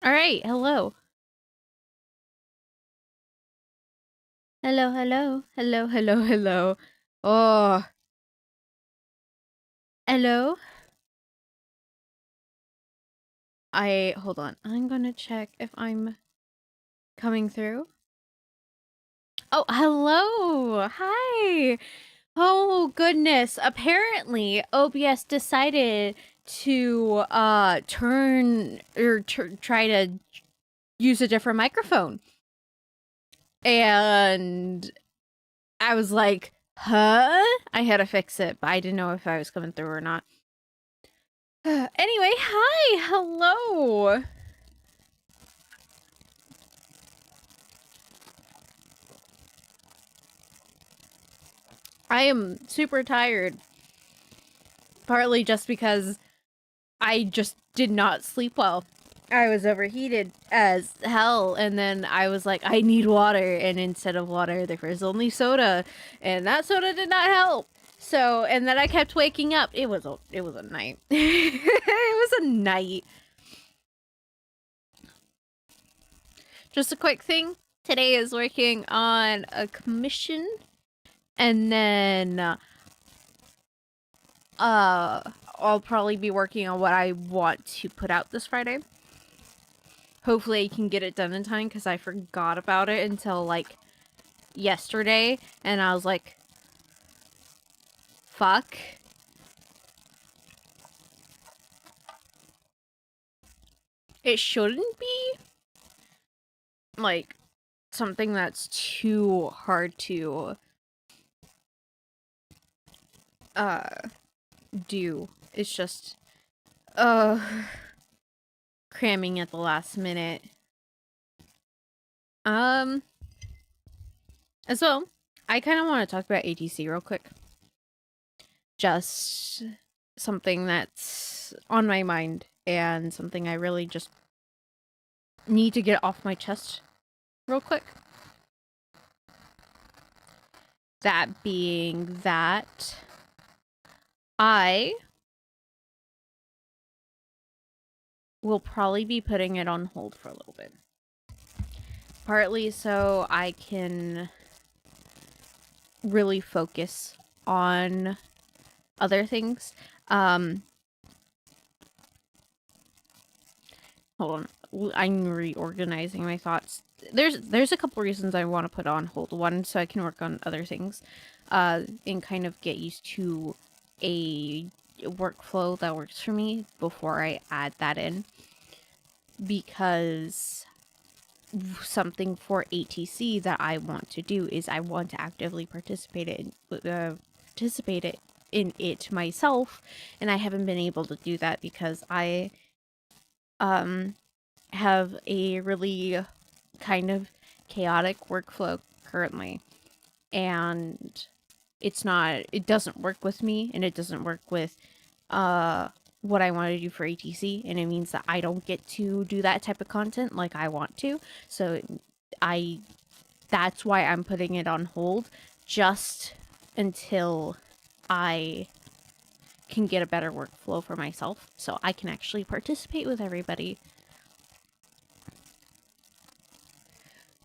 All right, hello. Hello, hello. Hello, hello, hello. Oh, hello. Hold on. I'm gonna check if I'm coming through. Oh, hello. Hi. Oh, goodness. Apparently, OBS decided to turn or try to use a different microphone. And I was like, huh? I had to fix it, but I didn't know if I was coming through or not. Anyway, hi, hello. I am super tired, partly just because I just did not sleep well. I was overheated as hell, and then I was like, I need water, and instead of water, there was only soda, and that soda did not help. So, and then I kept waking up. It was a night. It was a night. Just a quick thing. Today is working on a commission, and then I'll probably be working on what I want to put out this Friday. Hopefully I can get it done in time because I forgot about it until like yesterday, and I was like, fuck. It shouldn't be like something that's too hard to do. It's just cramming at the last minute. As well, I kind of want to talk about ATC real quick. Just something that's on my mind and something I really just need to get off my chest real quick. That being that I will probably be putting it on hold for a little bit. Partly so I can really focus on other things. Hold on. I'm reorganizing my thoughts. There's a couple reasons I want to put on hold. One, so I can work on other things, and kind of get used to a workflow that works for me before I add that in. Because something for ATC that I want to do is I want to actively participate in it myself, and I haven't been able to do that because I have a really kind of chaotic workflow currently, and it doesn't work with me, and it doesn't work with what I want to do for ATC, and it means that I don't get to do that type of content like I want to. So that's why I'm putting it on hold just until I can get a better workflow for myself so I can actually participate with everybody.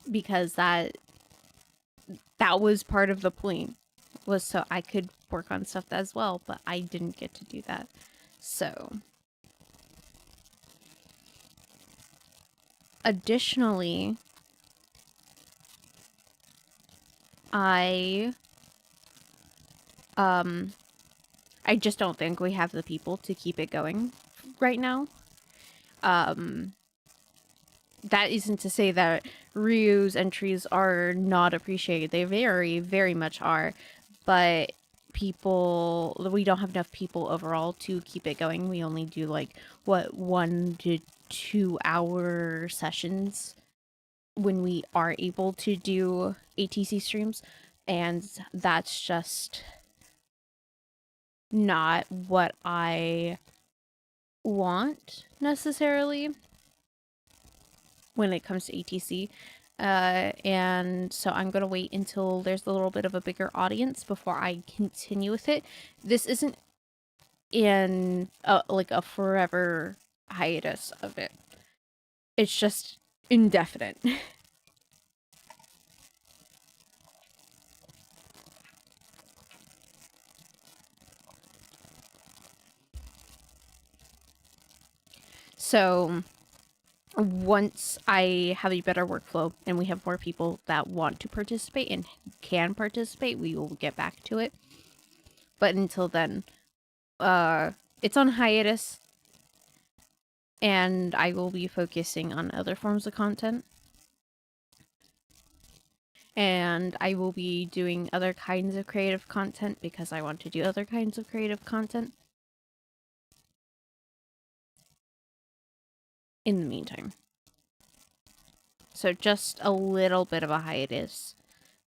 Because that was part of the point, was so I could work on stuff as well, but I didn't get to do that. So additionally, I just don't think we have the people to keep it going right now. That isn't to say that Ryu's entries are not appreciated. They very, very much are. But we don't have enough people overall to keep it going. We only do like, 1 to 2 hour sessions when we are able to do ATC streams. And that's just not what I want necessarily when it comes to ATC. And so I'm going to wait until there's a little bit of a bigger audience before I continue with it. This isn't in like a forever hiatus of it. It's just indefinite. So once I have a better workflow and we have more people that want to participate and can participate, we will get back to it. But until then, it's on hiatus, and I will be focusing on other forms of content. And I will be doing other kinds of creative content because I want to do other kinds of creative content in the meantime. So just a little bit of a hiatus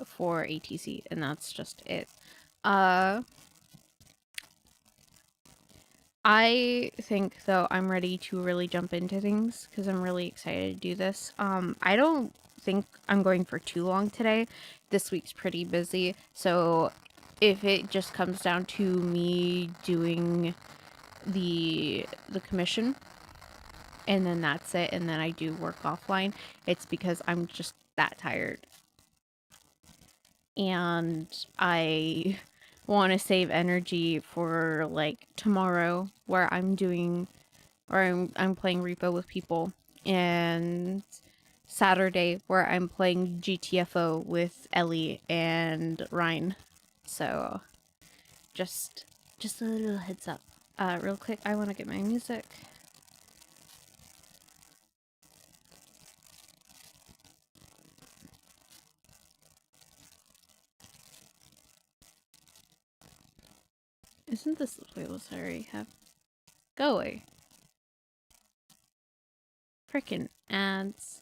for ATC, and that's just it. I think, though, I'm ready to really jump into things because I'm really excited to do this. I don't think I'm going for too long today. This week's pretty busy, so if it just comes down to me doing the commission and then that's it, and then I do work offline, it's because I'm just that tired. And I want to save energy for like tomorrow where I'm doing or I'm playing repo with people, and Saturday where I'm playing GTFO with Ellie and Ryan. So just a little heads up. Real quick, I want to get my music. Isn't this the playlist I already have? Go away. Frickin' ads.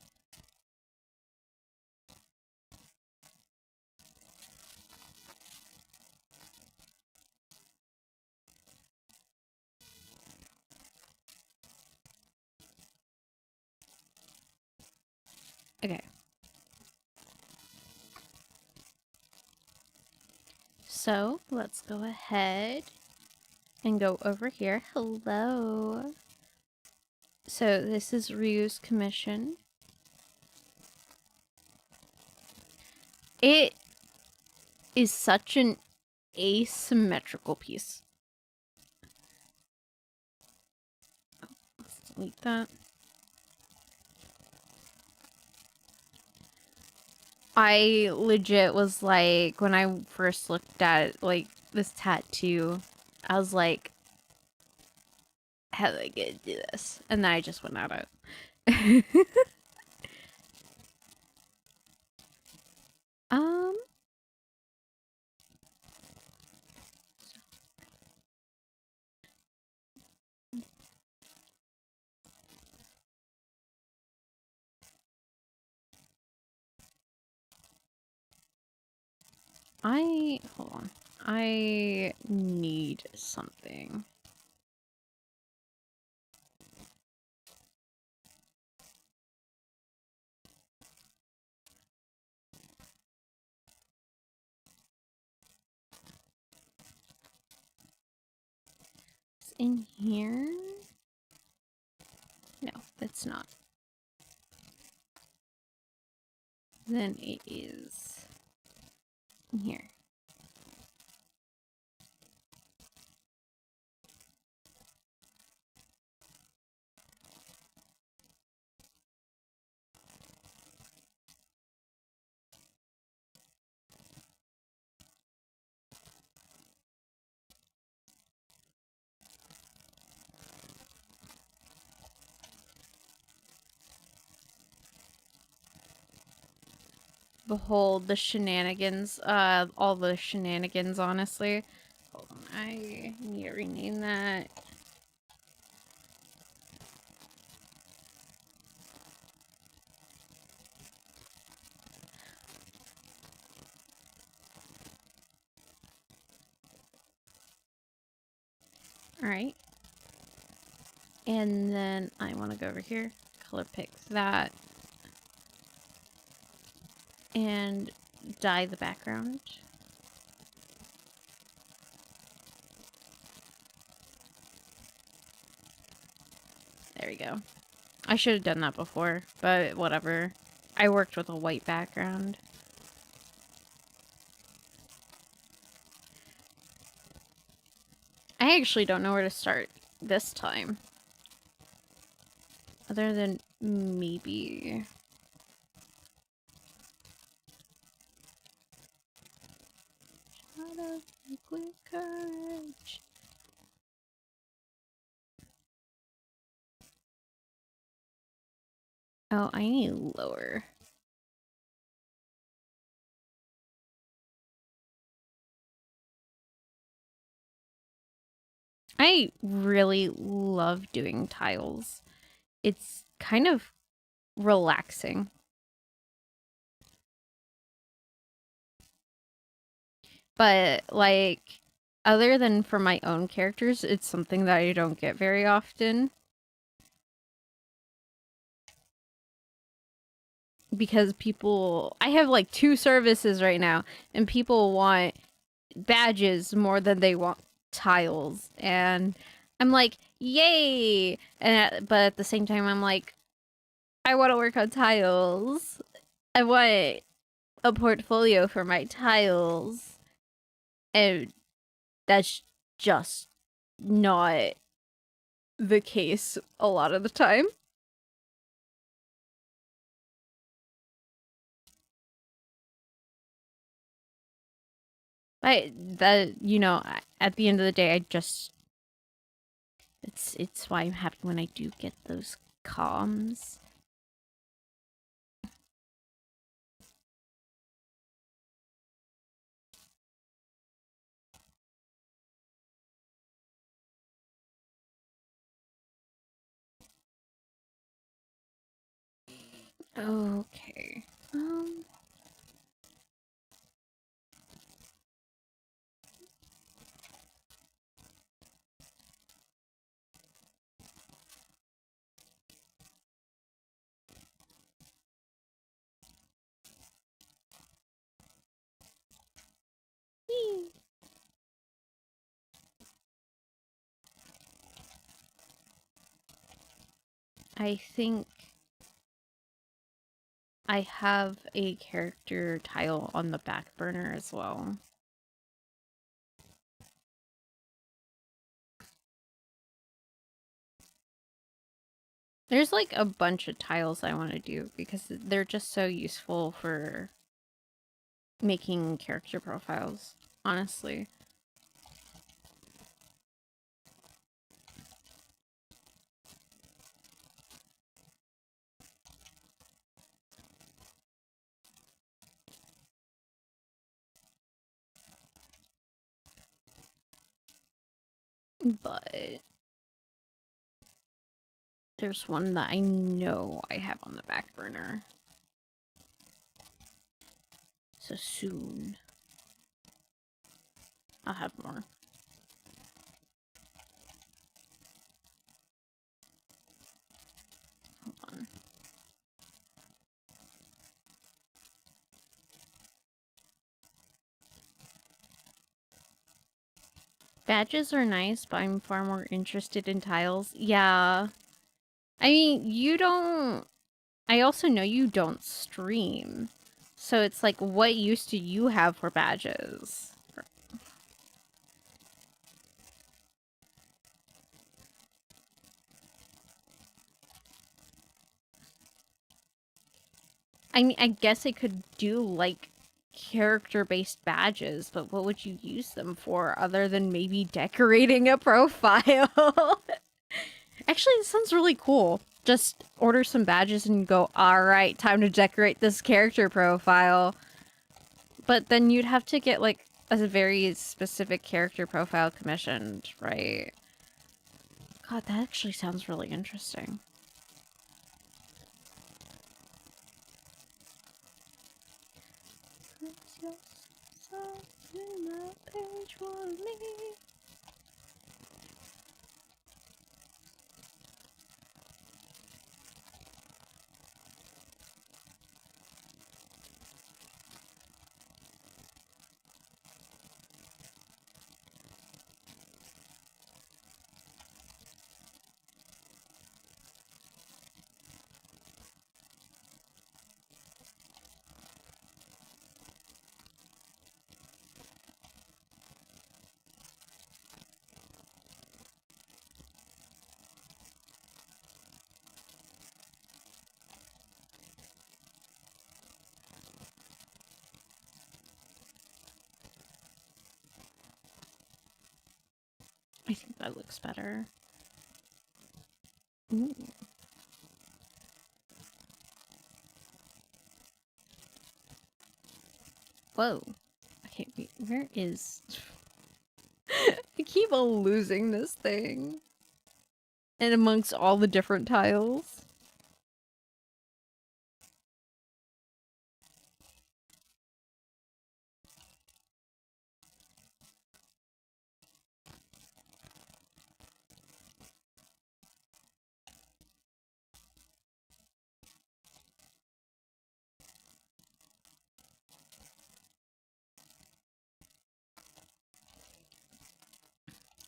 Okay. So let's go ahead and go over here. Hello. So this is Ryu's commission. It is such an asymmetrical piece. Let's delete that. I legit was like, when I first looked at like this tattoo, I was like, how do I get to do this? And then I just went at it. um hold on. I need something. It's in here. No, it's not. Then it is in here. Behold the shenanigans, all the shenanigans, honestly. Hold on, I need to rename that. Alright. And then I want to go over here, color pick that, and dye the background. There we go. I should have done that before, but whatever. I worked with a white background. I actually don't know where to start this time. Other than maybe... Shot of liquid courage. Oh, I need lower. I really love doing tiles. It's kind of relaxing. But, like, other than for my own characters, it's something that I don't get very often. Because people... I have, like, 2 services right now, and people want badges more than they want tiles. And I'm like, yay! But at the same time, I'm like, I want to work on tiles. I want a portfolio for my tiles. And that's just not the case a lot of the time. You know, at the end of the day, I just... It's why I'm happy when I do get those comms. Okay. I think I have a character tile on the back burner as well. There's like a bunch of tiles I want to do because they're just so useful for making character profiles, honestly. But there's one that I know I have on the back burner. So soon I'll have more. Hold on. Badges are nice, but I'm far more interested in tiles. Yeah. I mean, you don't... I also know you don't stream. So it's like, what use do you have for badges? I mean, I guess I could do, like, character-based badges, but what would you use them for other than maybe decorating a profile? Actually, it sounds really cool. Just order some badges and go, alright, time to decorate this character profile. But then you'd have to get, like, a very specific character profile commissioned, right? God, that actually sounds really interesting. I think that looks better. Ooh. Whoa. Okay, wait, where is... I keep on losing this thing. And amongst all the different tiles.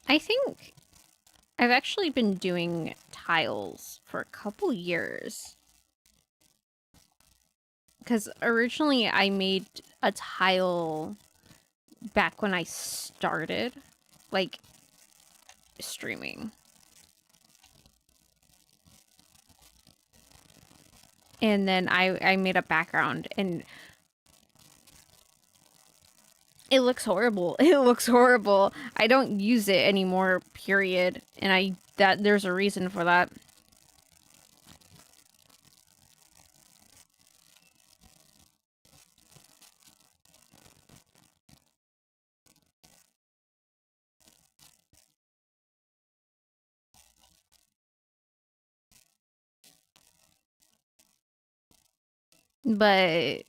I think I've actually been doing tiles for a couple years. Because originally I made a tile back when I started, like, streaming. And then I made a background, and it looks horrible. It looks horrible. I don't use it anymore, period. And there's a reason for that. But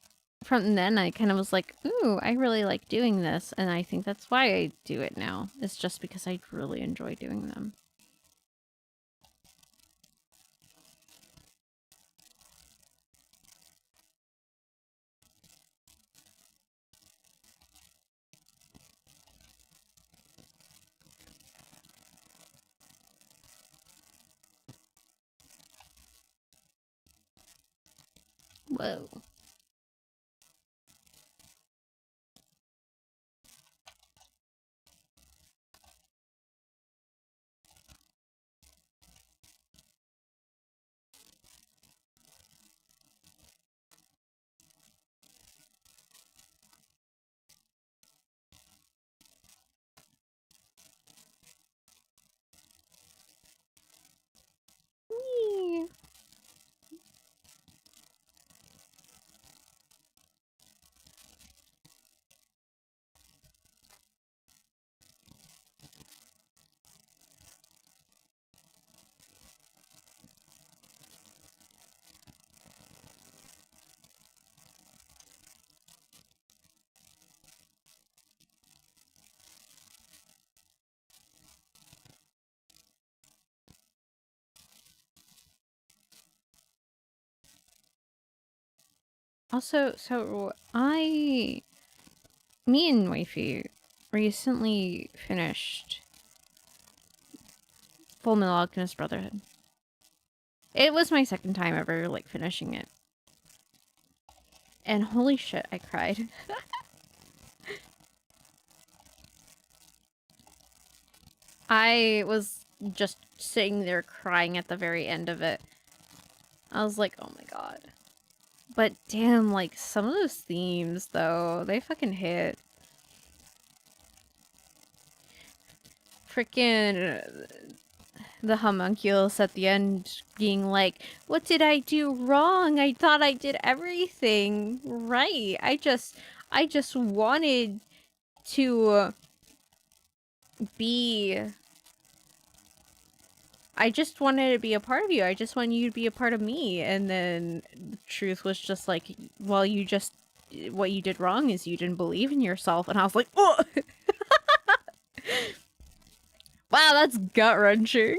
from then I kind of was like, ooh, I really like doing this. And I think that's why I do it now. It's just because I really enjoy doing them. Whoa. Whee! Also, me and Wifey recently finished Full Metal Alchemist Brotherhood. It was my second time ever, like, finishing it. And holy shit, I cried. I was just sitting there crying at the very end of it. I was like, oh my god. But damn, like, some of those themes, though, they fucking hit. Freaking the homunculus at the end being like, what did I do wrong? I thought I did everything right. I just wanted to be... I just wanted to be a part of you. I just want you to be a part of me. And then the truth was just like, well, what you did wrong is you didn't believe in yourself. And I was like, oh! Wow, that's gut-wrenching.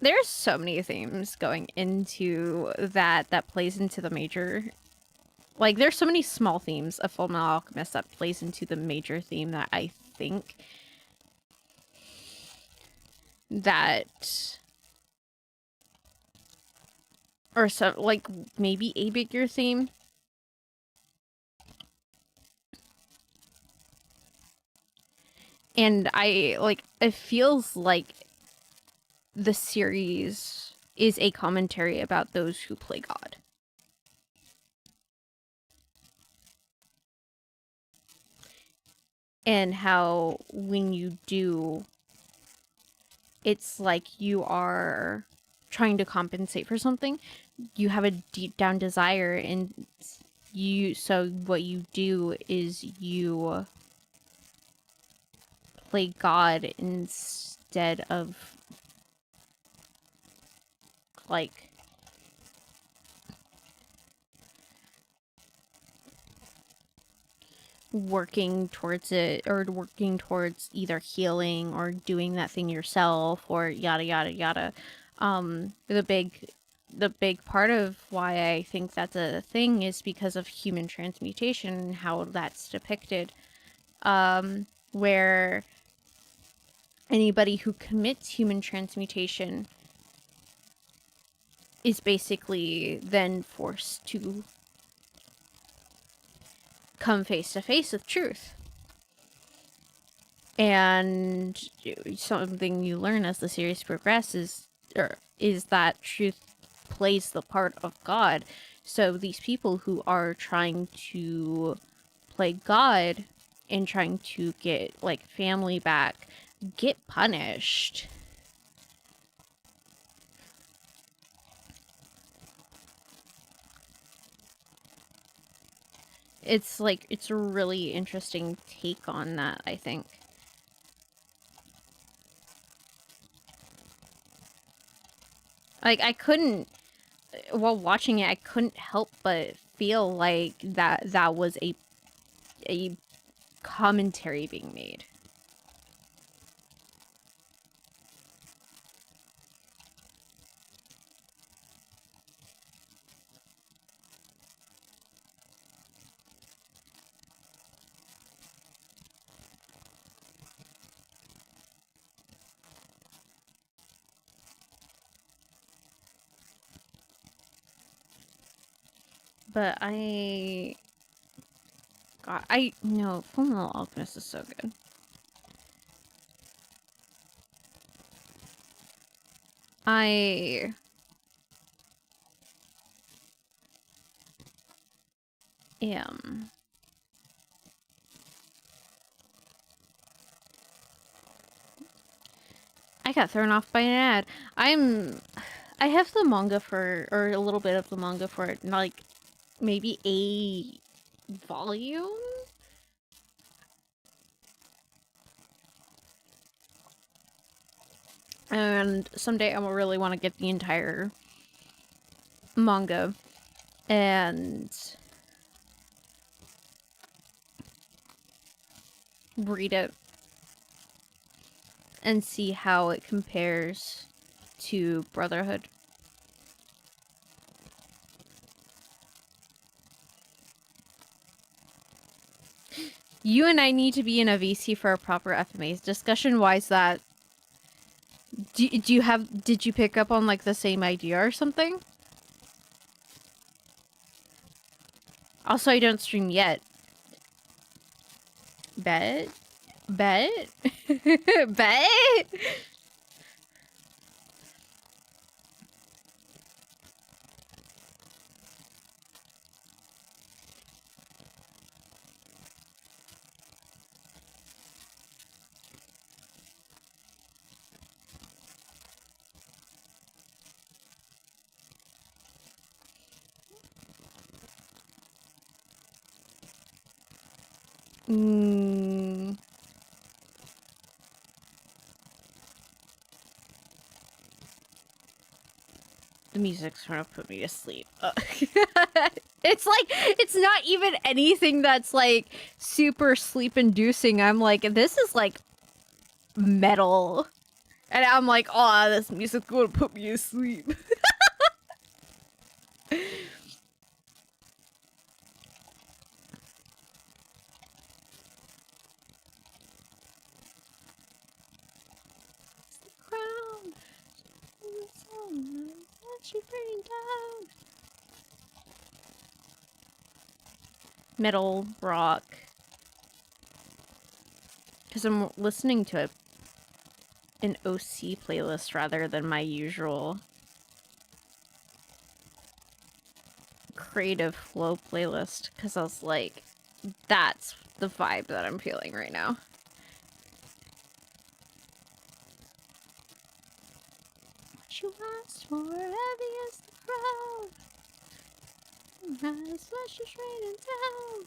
There's so many themes going into that plays into the major. Like, there's so many small themes of Fullmetal Alchemist that plays into the major theme that I think that... Or so, like, maybe a bigger theme. And it feels like the series is a commentary about those who play God. And how when you do, it's like you are trying to compensate for something. You have a deep down desire, and so what you do is you play God instead of like working towards it, or working towards either healing or doing that thing yourself, or yada yada yada. The big part of why I think that's a thing is because of human transmutation and how that's depicted, where anybody who commits human transmutation is basically then forced to come face to face with truth. And something you learn as the series progresses is that truth plays the part of God. So these people who are trying to play God and trying to get like family back get punished. It's like, it's a really interesting take on that, I think. Like, I couldn't, while watching it, I couldn't help but feel like that was a commentary being made. But no, Fullmetal Alchemist is so good. I am. I got thrown off by an ad. I have the manga for, or a little bit of the manga for it, like maybe a volume? And someday I will really want to get the entire manga and read it and see how it compares to Brotherhood. You and I need to be in a VC for a proper FMA discussion. Why is that? Did you pick up on like the same idea or something? Also, I don't stream yet. Bet? Bet? Bet? Mm. The music's trying to put me to sleep. It's like, it's not even anything that's like super sleep inducing. I'm like, this is like metal. And I'm like, oh, this music's gonna put me to sleep. Metal, rock. Because I'm listening to it. an OC playlist rather than my usual creative flow playlist, because I was like, that's the vibe that I'm feeling right now. What you asked for, heavy as the crowd. Eyes flashes raining down.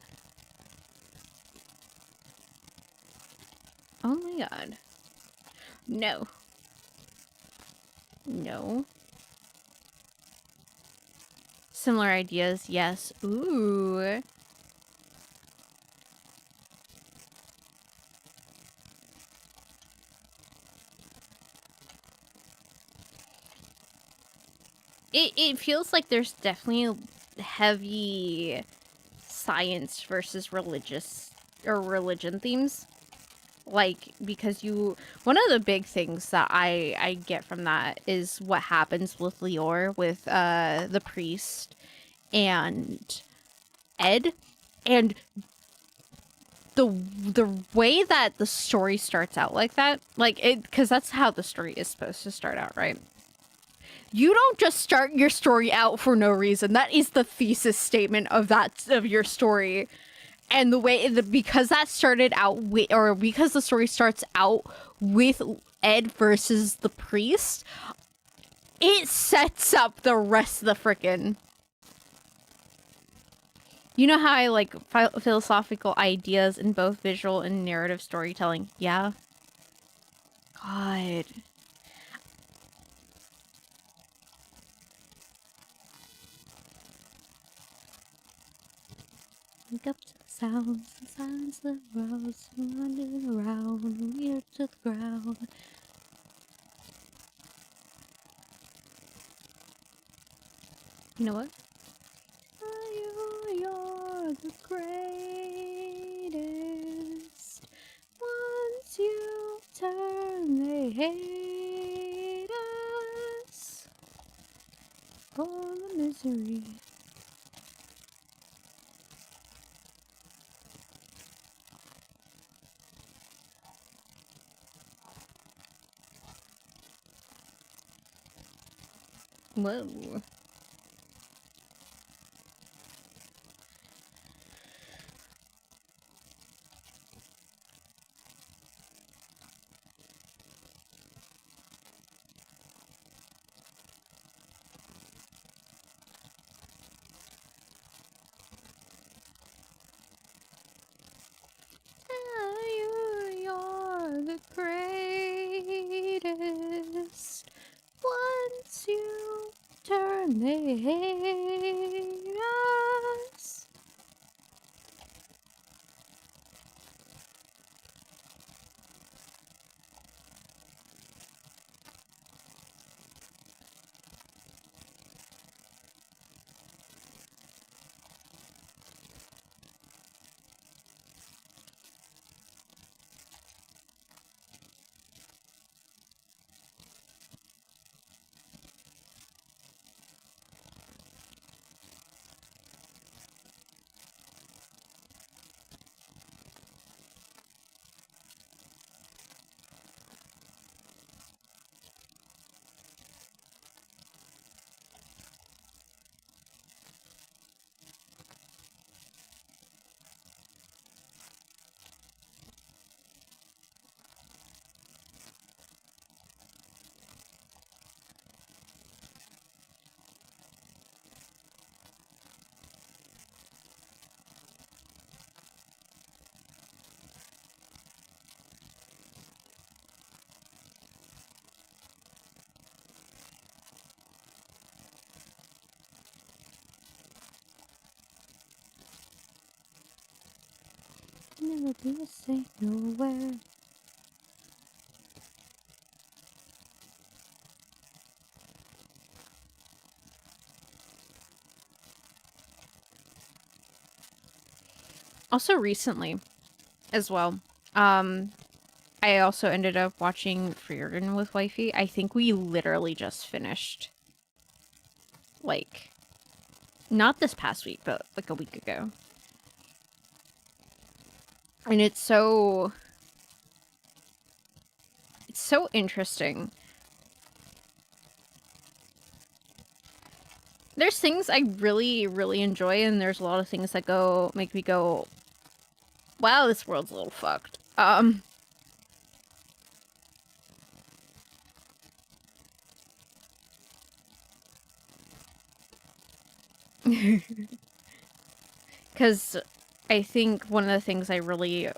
Oh my god. No. No. Similar ideas, yes. Ooh. It feels like there's definitely heavy science versus religious or religion themes. Like, because one of the big things that I get from that is what happens with Lior, with the priest and Ed, and the way that the story starts out like that, like it, because that's how the story is supposed to start out, right? You don't just start your story out for no reason. That is the thesis statement of your story. And the way because that started out with, or because the story starts out with Ed versus the priest, it sets up the rest of the frickin'. You know how I like philosophical ideas in both visual and narrative storytelling? Yeah. God. Wake up to the sounds and silence the roads, running around, near to the ground. You know what? You're the greatest. Once you turn, they hate us. For the misery. Whoa. You're the greatest. Once you turn, they hate us. Never be the same nowhere. Also recently, as well, I also ended up watching Frieren with Wifey. I think we literally just finished, like, not this past week, but like a week ago. And it's it's so interesting. There's things I really, really enjoy, and there's a lot of things that make me go, wow, this world's a little fucked. Because I think one of the things I really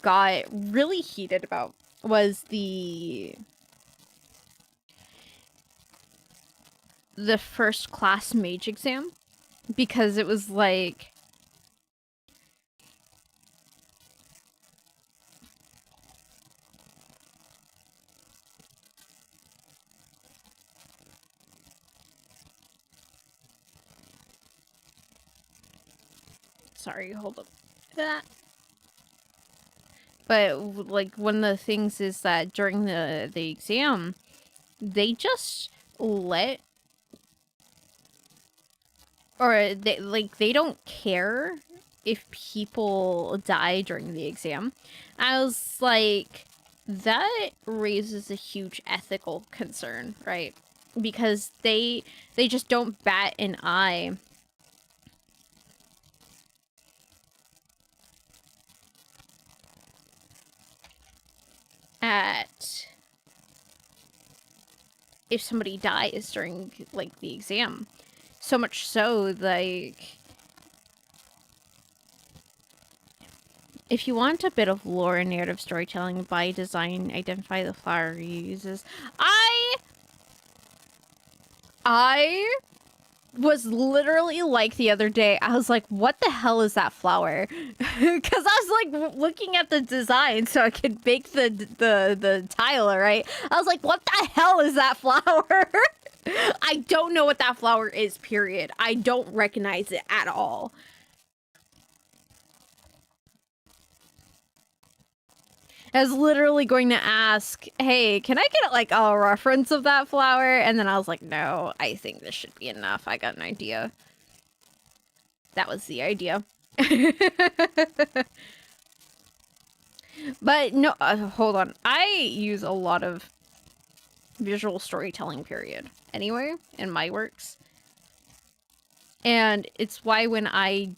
got really heated about was the first class mage exam, because it was like, sorry, hold up. But like one of the things is that during the exam, they just let, or they don't care if people die during the exam. I was like, that raises a huge ethical concern, right? Because they just don't bat an eye at if somebody dies during like the exam. So much so, like, if you want a bit of lore and narrative storytelling, by design, identify the flower he uses. I was literally like the other day, I was like, what the hell is that flower? Because I was like looking at the design so I could bake the tile, right? I was like, what the hell is that flower? I don't know what that flower is, period. I don't recognize it at all. I was literally going to ask, hey, can I get like a reference of that flower? And then I was like, no, I think this should be enough. I got an idea. That was the idea. But no, hold on. I use a lot of visual storytelling, period, anyway, in my works. And it's why when I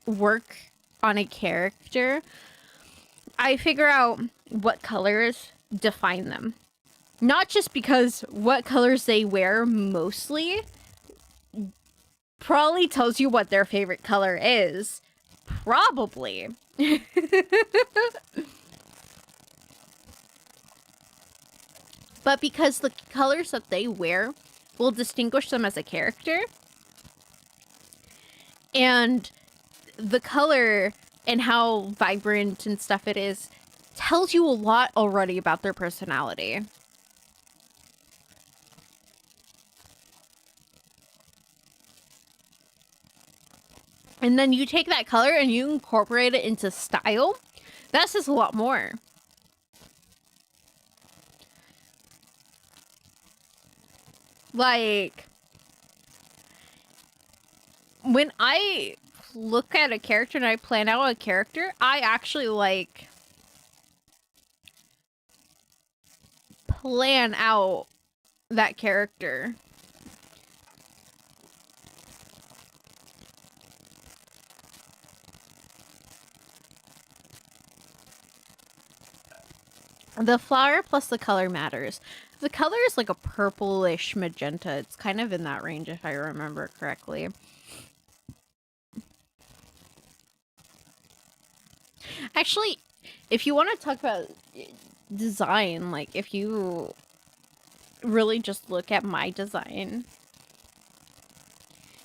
work on a character, I figure out what colors define them. Not just because what colors they wear mostly probably tells you what their favorite color is. Probably. But because the colors that they wear will distinguish them as a character. And the color and how vibrant and stuff it is tells you a lot already about their personality. And then you take that color and you incorporate it into style. That says a lot more. Like, when I look at a character and I plan out a character, I actually like plan out that character. The flower plus the color matters. The color is like a purplish magenta. It's kind of in that range if I remember correctly. Actually, if you want to talk about design, like if you really just look at my design,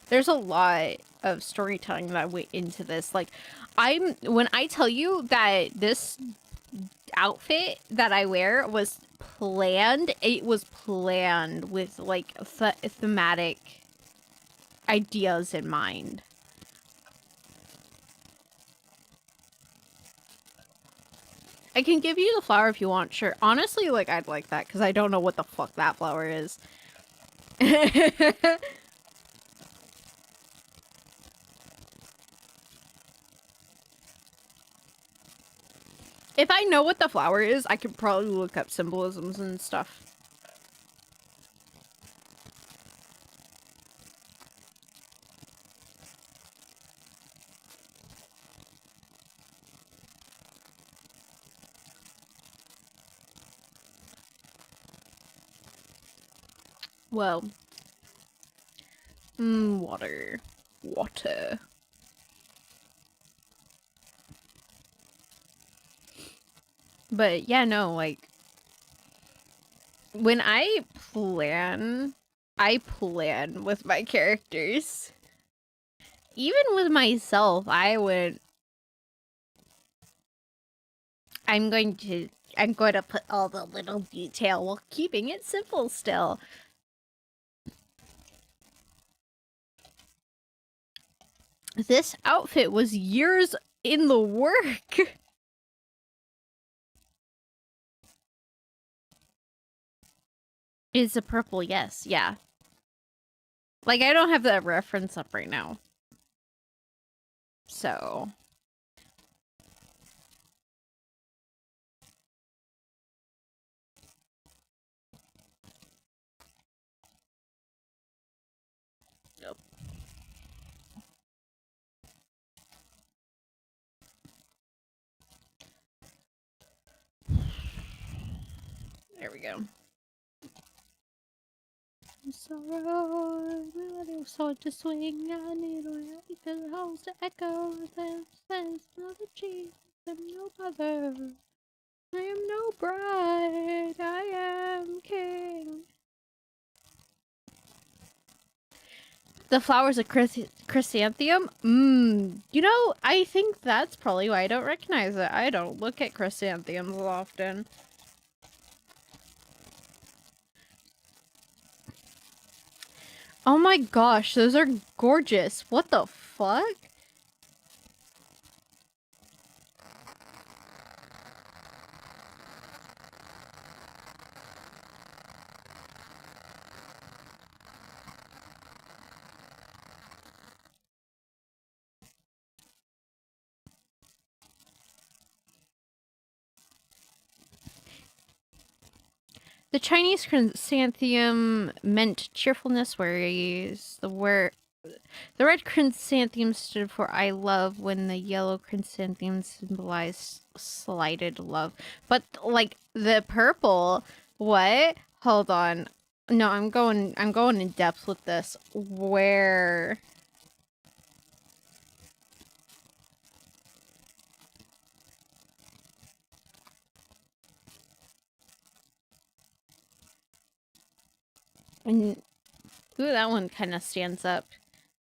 there's a lot of storytelling that went into this. Like, when I tell you that this outfit that I wear was planned, it was planned with like thematic ideas in mind. I can give you the flower if you want, sure. Honestly, like, I'd like that, because I don't know what the fuck that flower is. If I know what the flower is, I could probably look up symbolisms and stuff. Well, water. Water. But yeah, no, like, when I plan with my characters. Even with myself, I'm going to put all the little detail while keeping it simple still. This outfit was years in the work. It's a purple, yes, yeah. Like, I don't have that reference up right now. So. Yep. There we go. Sorrow, melody sword to swing, I need a because house to echo, then sense of the cheese, I'm no mother, I am no bride, I am king. The flowers of chrysanthemum? You know, I think that's probably why I don't recognize it. I don't look at chrysanthemums often. Oh my gosh, those are gorgeous. What the fuck? The Chinese chrysanthemum meant cheerfulness, whereas the red chrysanthemum stood for I love, when the yellow chrysanthemum symbolized slighted love. But, like, the purple, what? Hold on. No, I'm going in depth with this. Where... And, ooh, that one kind of stands up.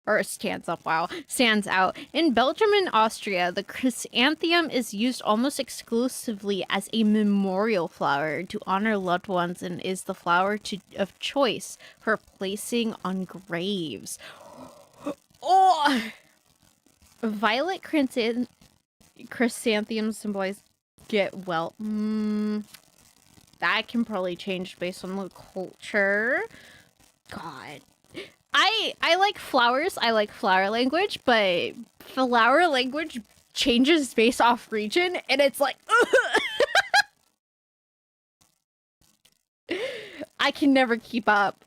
Or stands up, wow. Stands out. In Belgium and Austria, the chrysanthemum is used almost exclusively as a memorial flower to honor loved ones and is the flower of choice for placing on graves. Oh! Violet chrysanthemum symbolize get well. That can probably change based on the culture. God. I like flowers. I like flower language, but flower language changes based off region, and it's like I can never keep up.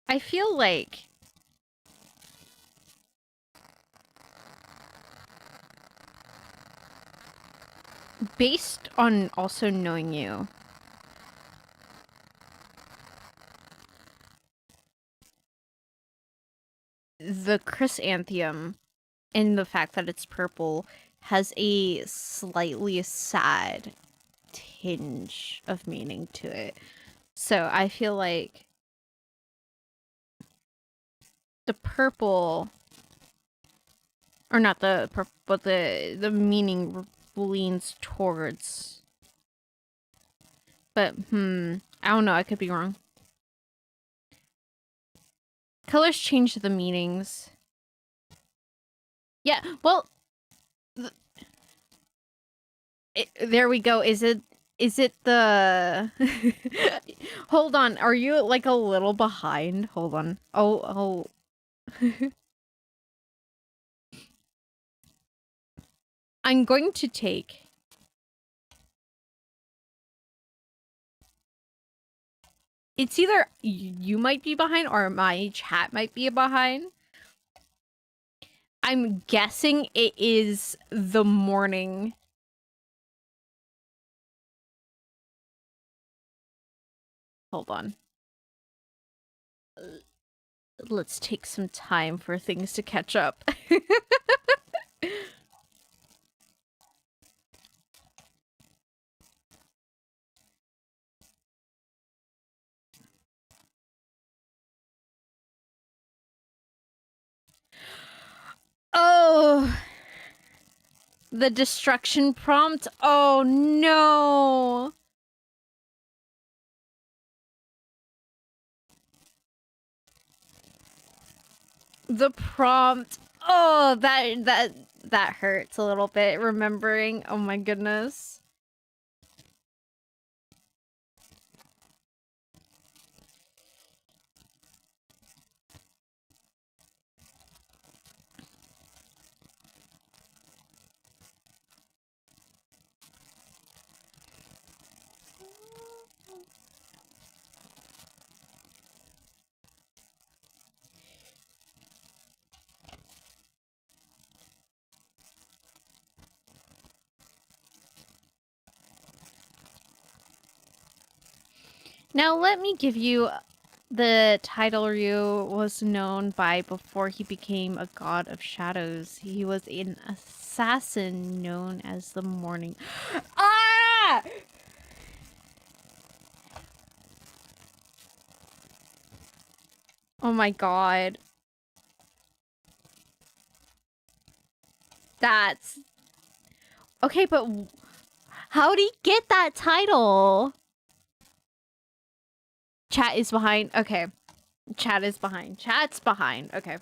I feel like based on also knowing you, the chrysanthemum and the fact that it's purple has a slightly sad tinge of meaning to it. So I feel like the purple, or not the purple, but the meaning leans towards. But I don't know. I could be wrong. Colors change the meanings. Yeah. Well, there we go. Is it the Hold on, are you like a little behind? Hold on. Oh. I'm going to take it's either you might be behind or my chat might be behind. I'm guessing it is the morning. Hold on. Let's take some time for things to catch up. Oh, the destruction prompt. Oh no. The prompt. Oh, that hurts a little bit remembering. Oh my goodness. Now let me give you the title Ryu was known by before he became a god of shadows. He was an assassin known as the Morning. Ah! Oh my god. That's... Okay, but how'd he get that title? Chat is behind. Okay. Chat is behind. Chat's behind. Okay.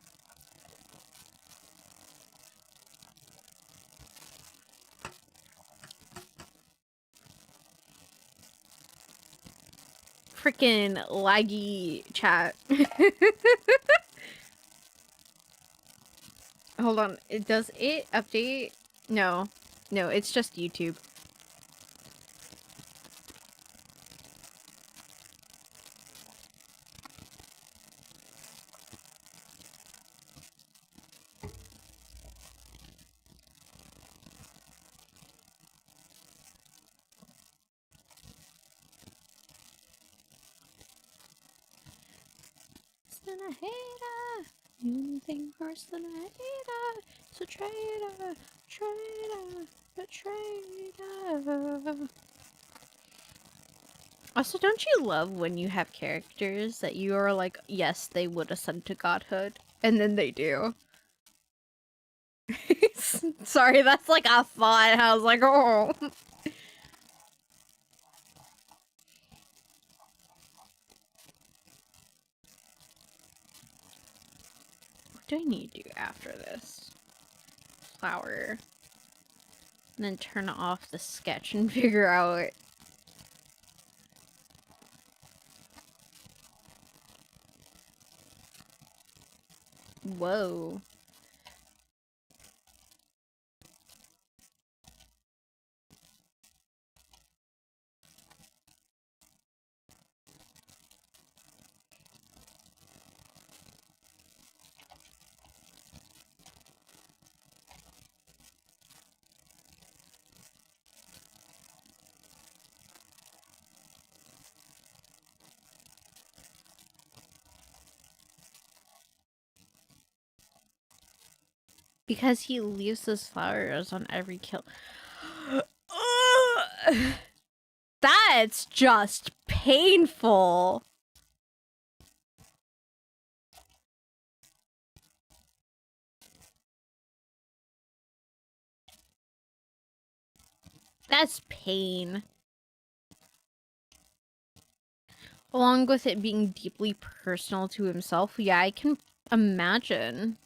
Freaking laggy chat. Hold on. Does it update? No. No, it's just YouTube. Than a hater, anything worse than a hater. So traitor, betrayer. Also, don't you love when you have characters that you are like, yes, they would ascend to godhood, and then they do? Sorry, that's like a thought. I was like, oh. What do I need to do after this? Flower. And then turn off the sketch and figure out... Whoa. Because he leaves those flowers on every kill. That's just painful. That's pain. Along with it being deeply personal to himself. Yeah, I can imagine.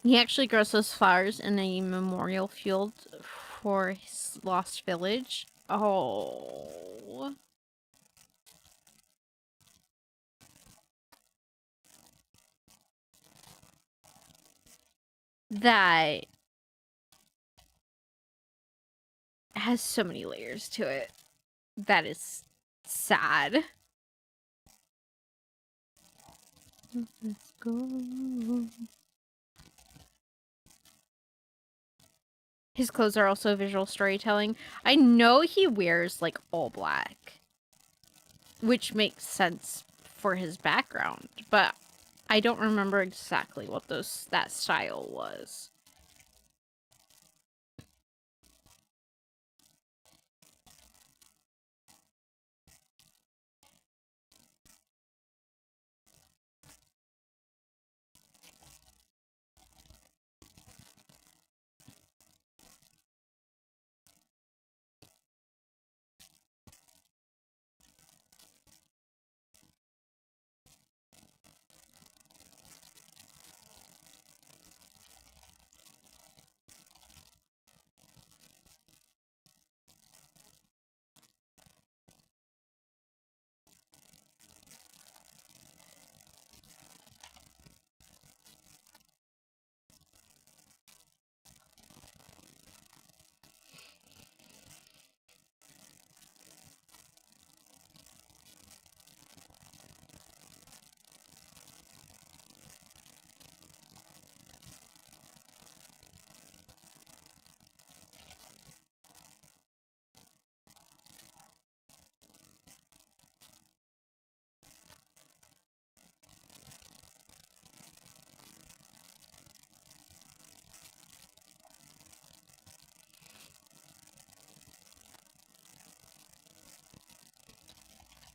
He actually grows those flowers in a memorial field for his lost village. Oh. That has so many layers to it. That is sad. Let's go. His clothes are also visual storytelling. I know he wears like all black, which makes sense for his background, but I don't remember exactly what that style was.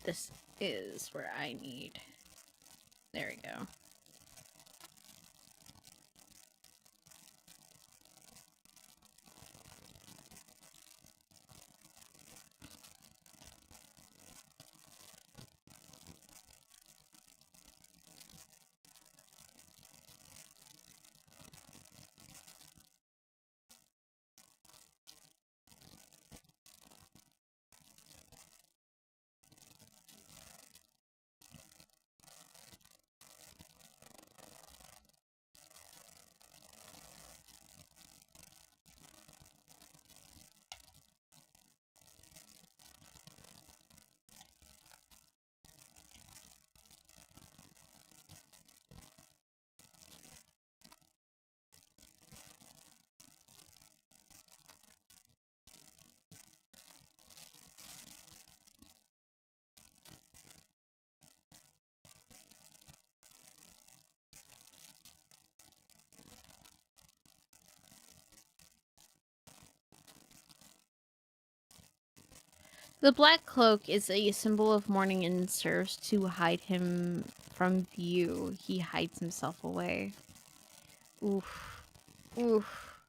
This is where I need. There we go. The black cloak is a symbol of mourning and serves to hide him from view. He hides himself away. Oof. Oof.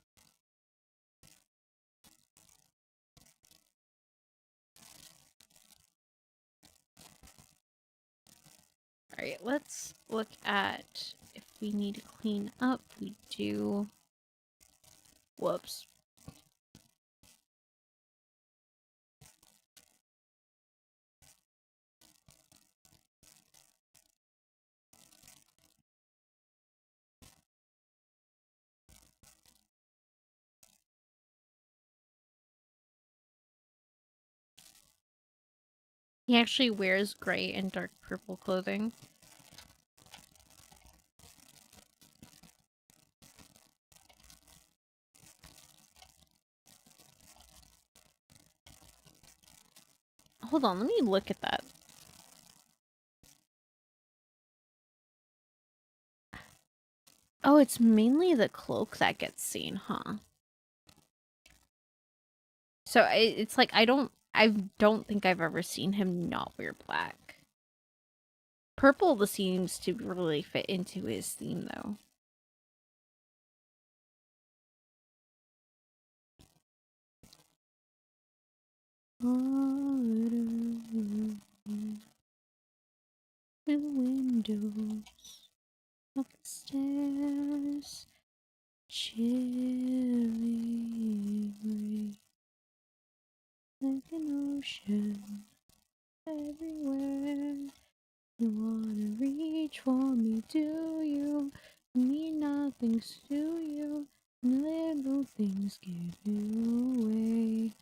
Alright, let's look at if we need to clean up. We do. Whoops. He actually wears gray and dark purple clothing. Hold on, let me look at that. Oh, it's mainly the cloak that gets seen, huh? So it's like I don't think I've ever seen him not wear black. Purple seems to really fit into his theme, though. The windows of the stairs, chilly gray, like an ocean everywhere. You wanna reach for me, do you? Mean nothing's to you, little things give you away.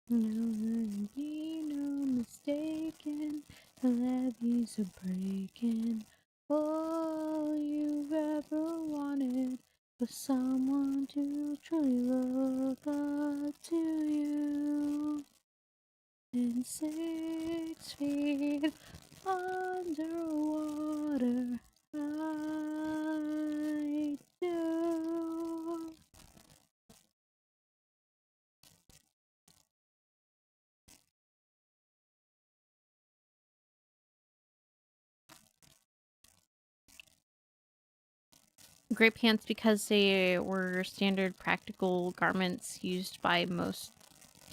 Now there be no mistaken, the levees are breaking. All you've ever wanted was someone to truly look up to you. In 6 feet underwater, I do. Gray pants because they were standard practical garments used by most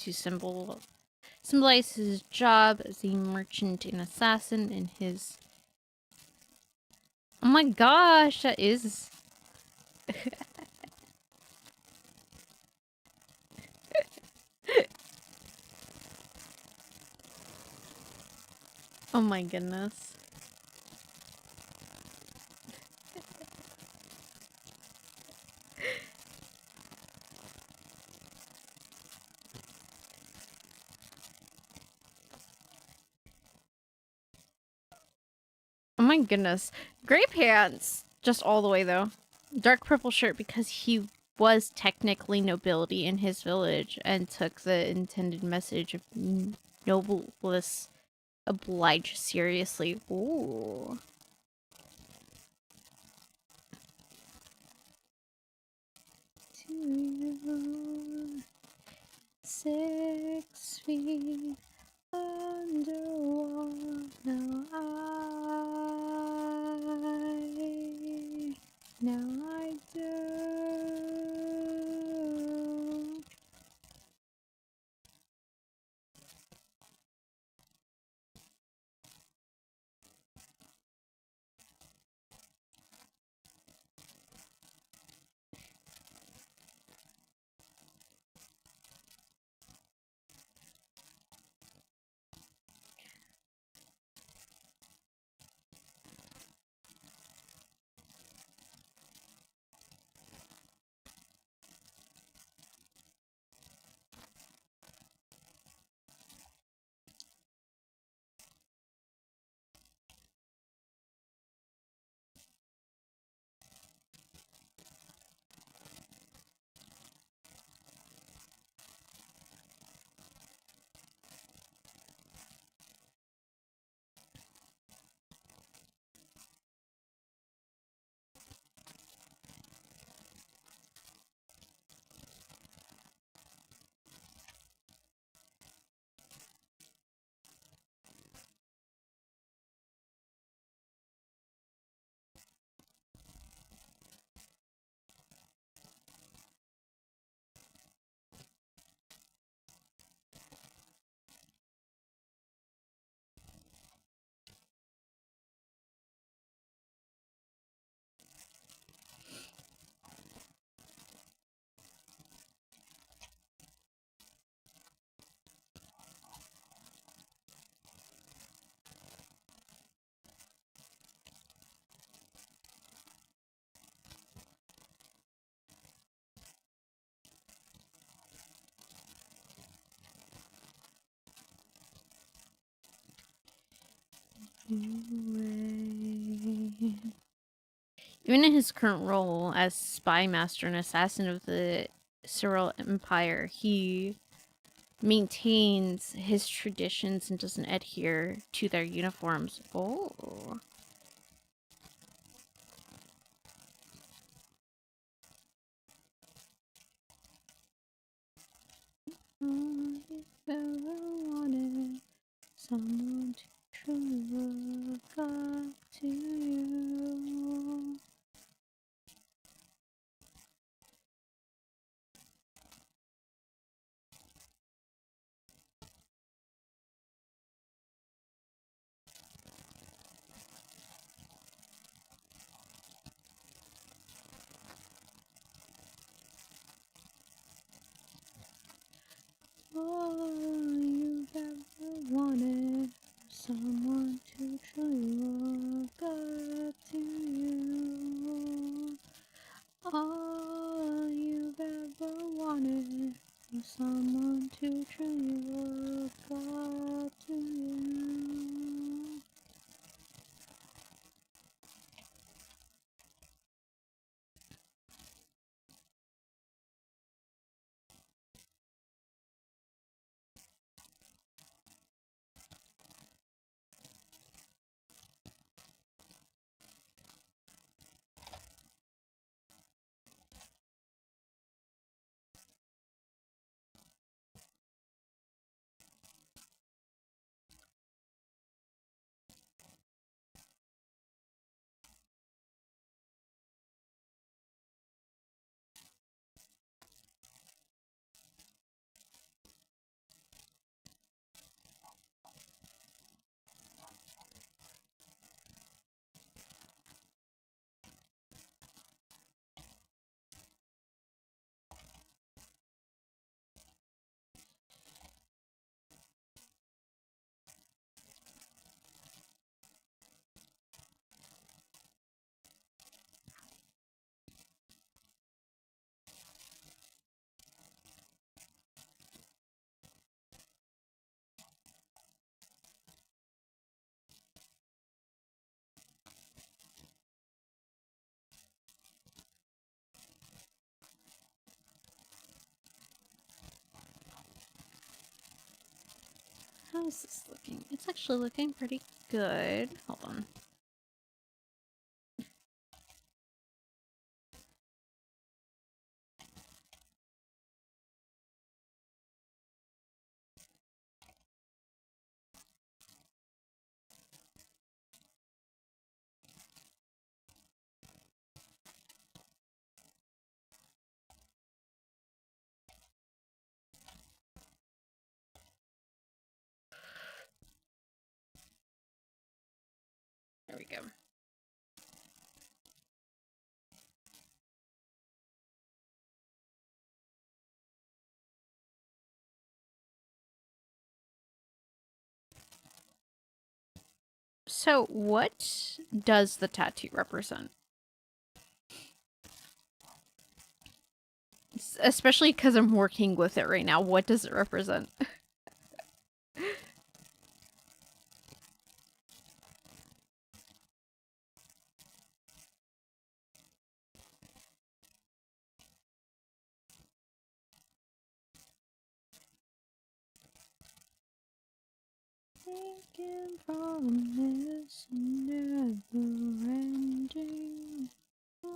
to symbolize his job as a merchant and assassin in his... Oh my gosh, that is... Oh my goodness. Oh my goodness. Gray pants, just all the way though. Dark purple shirt because he was technically nobility in his village and took the intended message of noblesse obliged seriously. Ooh. To you, 6 feet underwater. Now I do. Even in his current role as spy master and assassin of the Cyril Empire, he maintains his traditions and doesn't adhere to their uniforms. Oh. If ever wanted someone to truly look up to you. All you've ever wanted, someone to truly look up to you. All you've ever wanted, someone to truly look up to you. How is this looking? It's actually looking pretty good. Hold on. There we go. So, what does the tattoo represent? Especially because I'm working with it right now. What does it represent? Taken from this never-ending life.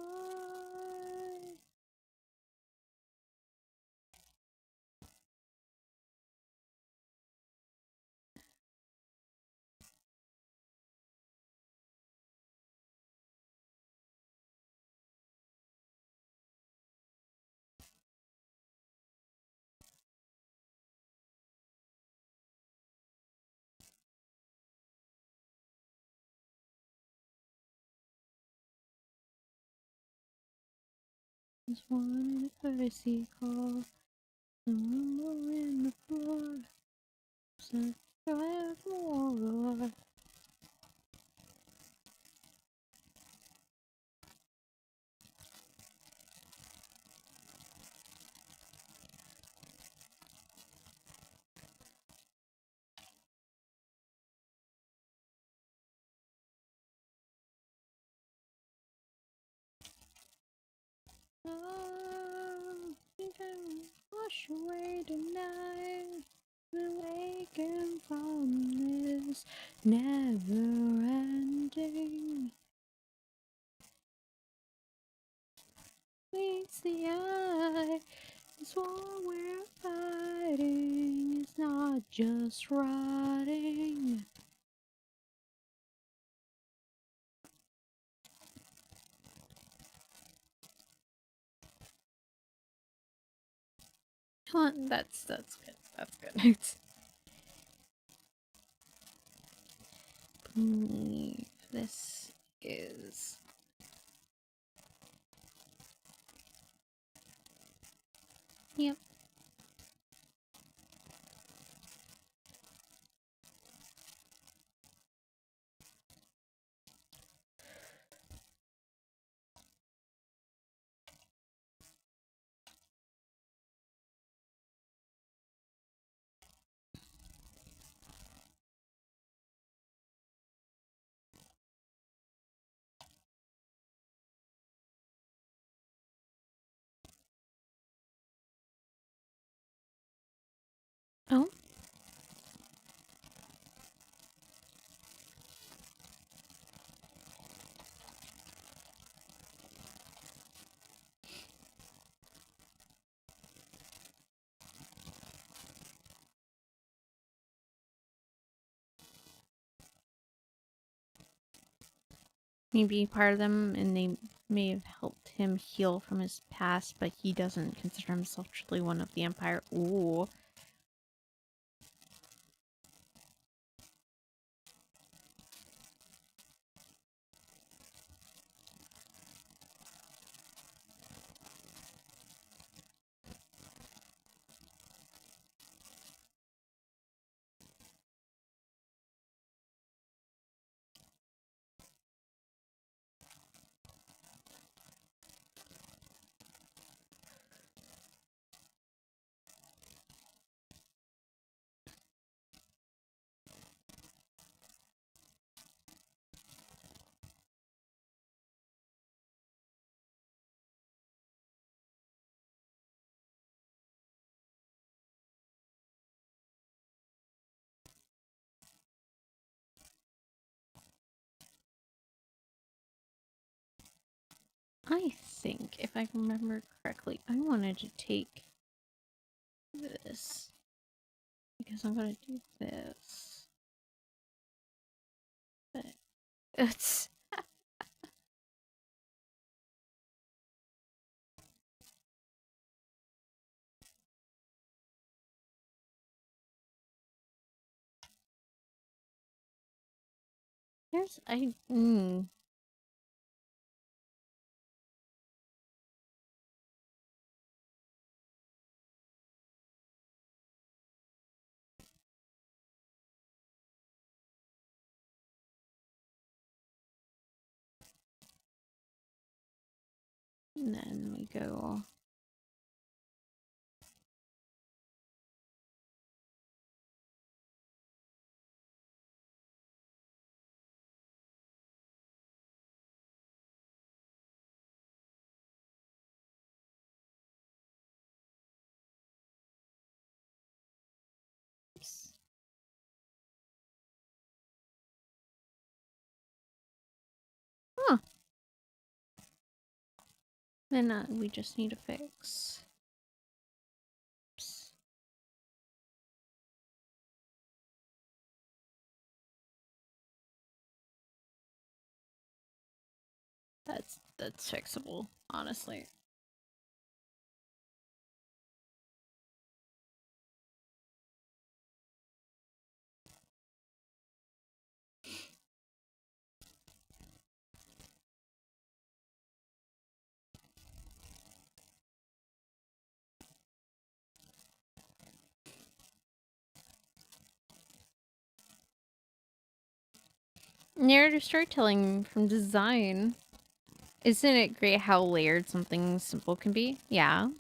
Just wanted a courtesy call. The rumble in the floor. Such a more. wash away the night, awaken from this never ending. Meets the eye, it's what we're fighting. It's not just rotting. That's good. That's good. Believe this is. Yep. Oh. Maybe part of them, and they may have helped him heal from his past, but he doesn't consider himself truly one of the Empire. Ooh. I think, if I remember correctly, I wanted to take this. Because I'm gonna do this. But it's... There's... And then we go... Oops. Huh. Then we just need to fix. Oops. That's fixable, honestly. Narrative storytelling from design. Isn't it great how layered something simple can be? Yeah.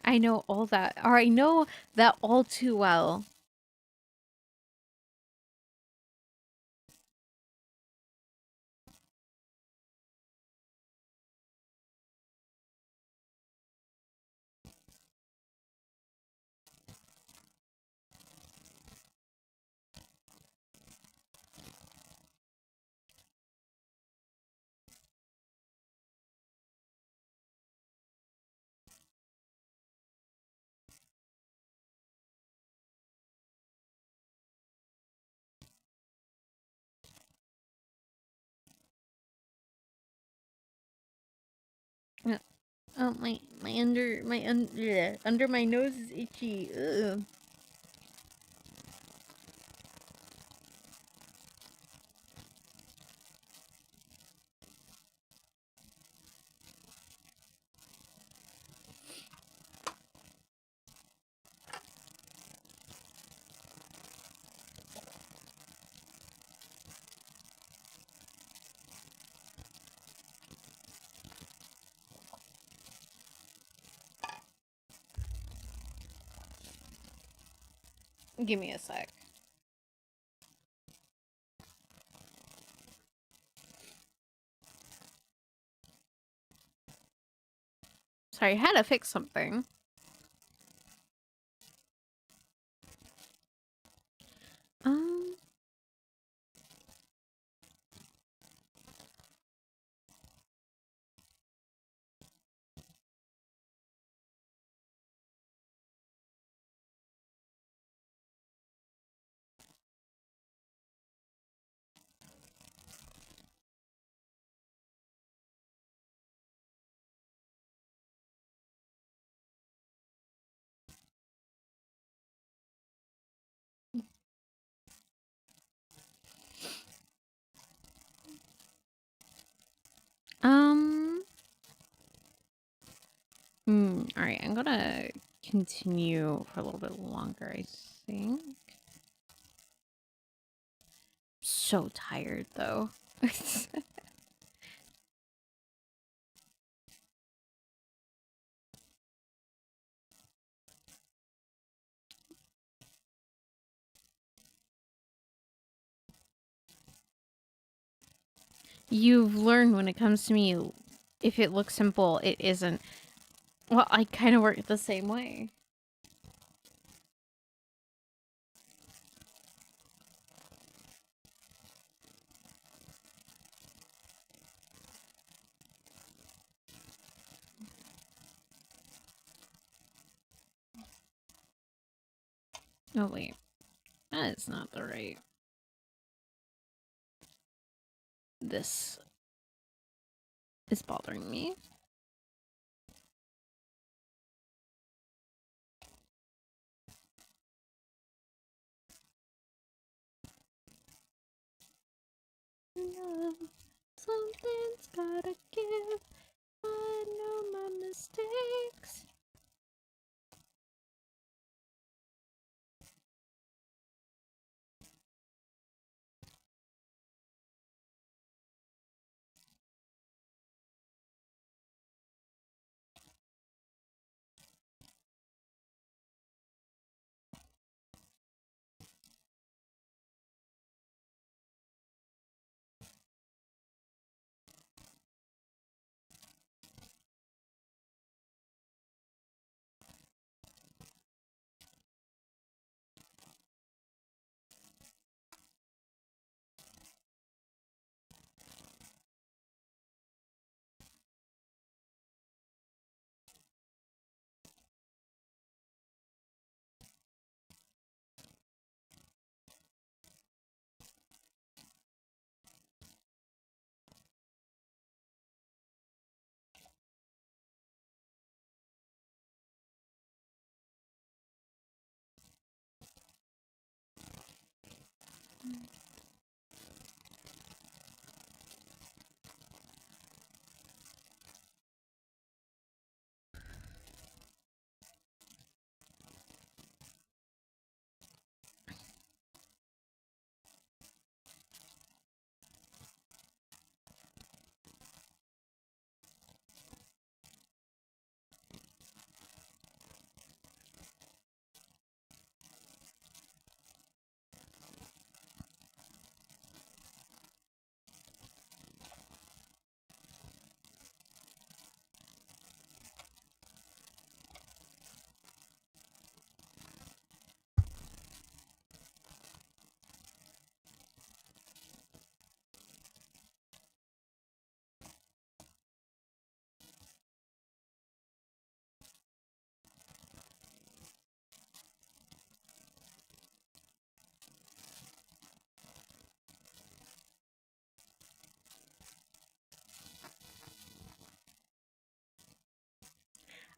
I know all that. Or I know that all too well. Uh, Oh, under my nose is itchy. Ugh. Give me a sec. Sorry, I had to fix something. Um, um, alright, I'm gonna continue for a little bit longer, I think. So tired, though. You've learned when it comes to me, if it looks simple, it isn't. Well, I kind of work the same way. Oh, wait. That is not the right. This is bothering me. No, something's gotta give. I know my mistakes.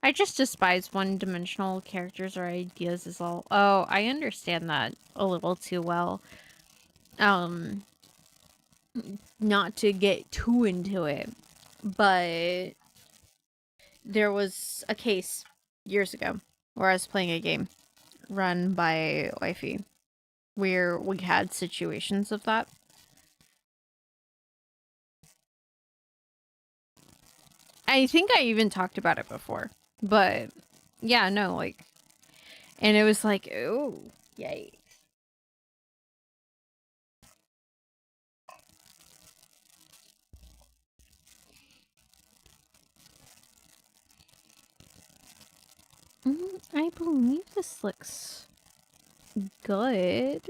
I just despise one-dimensional characters or ideas as all. Oh, I understand that a little too well. Not to get too into it, but there was a case years ago where I was playing a game run by Wifey where we had situations of that. I think I even talked about it before, but yeah, no, like, and it was like, oh, yay. I believe this looks good.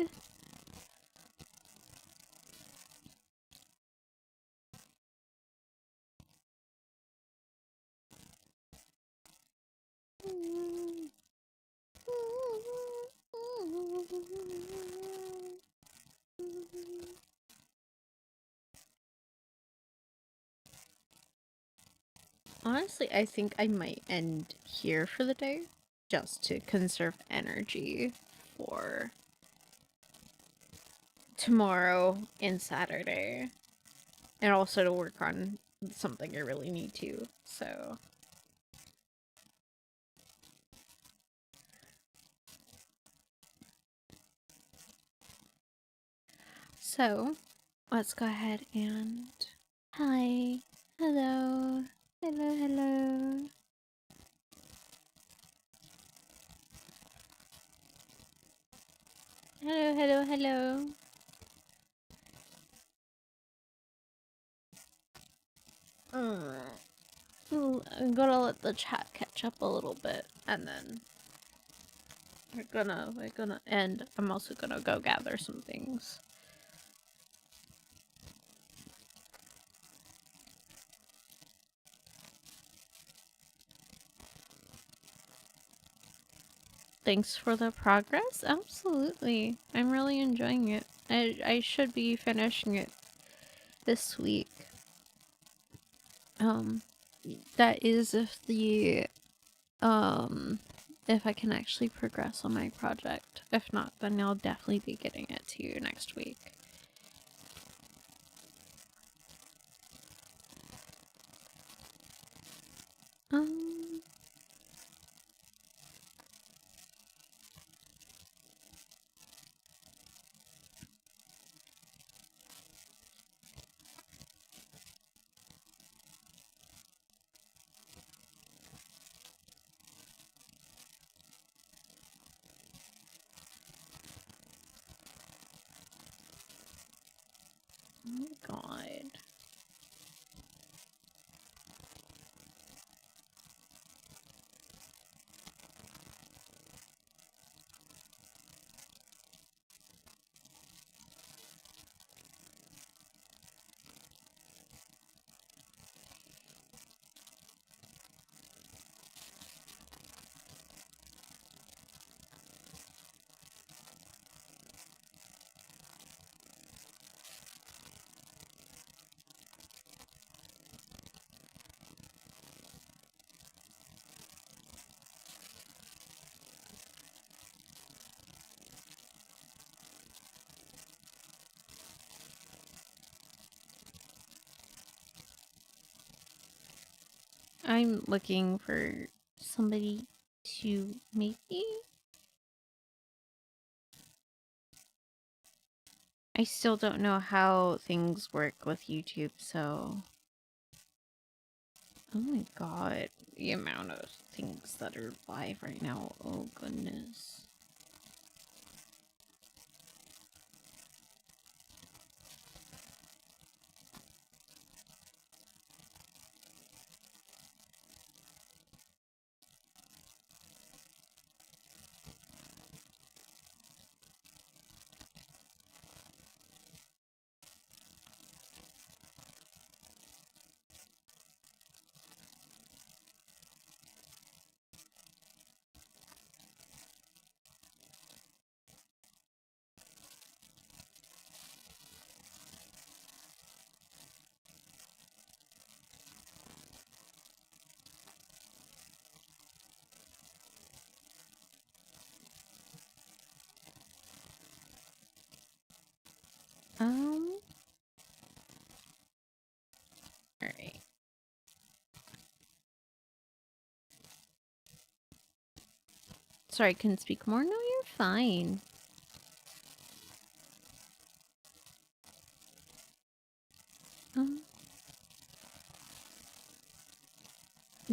Honestly, I think I might end here for the day, just to conserve energy for tomorrow and Saturday, and also to work on something I really need to, so. So, let's go ahead and... Hi. Hello. Hello, hello. Hello, hello, hello. I'm gonna let the chat catch up a little bit, and then we're gonna end. I'm also gonna go gather some things. Thanks for the progress. Absolutely, I'm really enjoying it. I should be finishing it this week. That is if the if I can actually progress on my project. If not, then I'll definitely be getting it to you next week. Oh my god. I'm looking for somebody to maybe... I still don't know how things work with YouTube, so... Oh my god, the amount of things that are live right now, oh goodness. Sorry, I couldn't speak more. No, you're fine.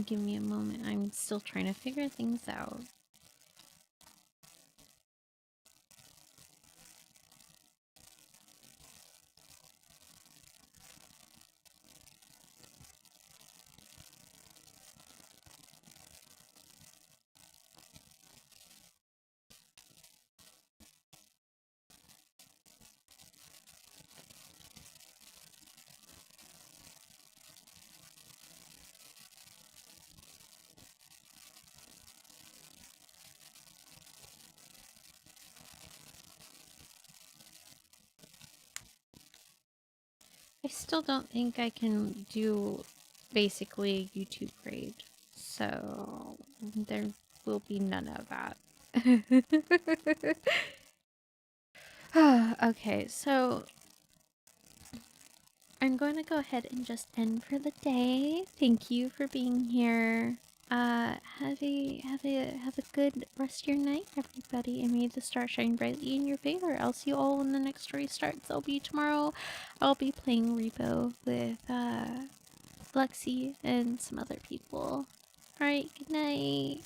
Give me a moment. I'm still trying to figure things out. I still don't think I can do basically YouTube grade, so there will be none of that. Okay, so I'm going to go ahead and just end for the day. Thank you for being here. Have a good rest of your night, everybody, and may the stars shine brightly in your favor. I'll see you all when the next story starts. I'll be tomorrow. I'll be playing Repo with Lexi and some other people. Alright, good night.